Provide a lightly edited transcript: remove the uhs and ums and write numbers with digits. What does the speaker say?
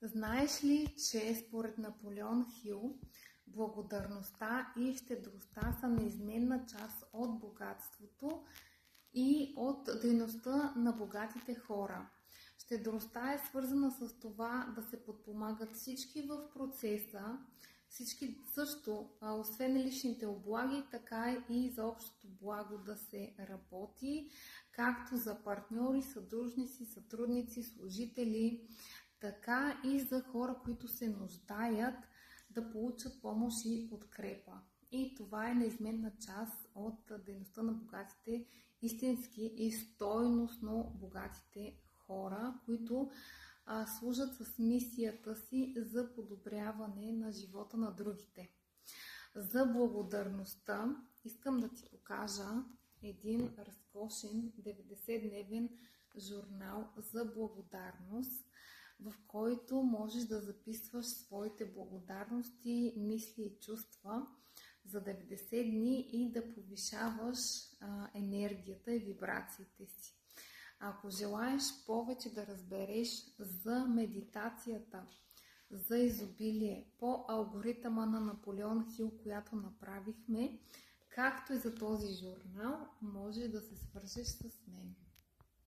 Знаеш ли, че според Наполеон Хил благодарността и щедростта са неизменна част от богатството и от дейността на богатите хора? Щедростта е свързана с това да се подпомагат всички в процеса, всички също, освен личните облаги, така и за общото благо да се работи, както за партньори, съдружници, сътрудници, служители, така и за хора, които се нуждаят да получат помощ и подкрепа. И това е неизменна част от дейността на богатите, истински и стойностно богатите хора, които служат с мисията си за подобряване на живота на другите. За благодарността искам да ти покажа един разкошен 90-дневен журнал за благодарност, в който можеш да записваш своите благодарности, мисли и чувства за 90 дни и да повишаваш енергията и вибрациите си. Ако желаеш повече да разбереш за медитацията, за изобилие по алгоритъма на Наполеон Хил, която направихме, както и за този журнал, можеш да се свържеш с мен.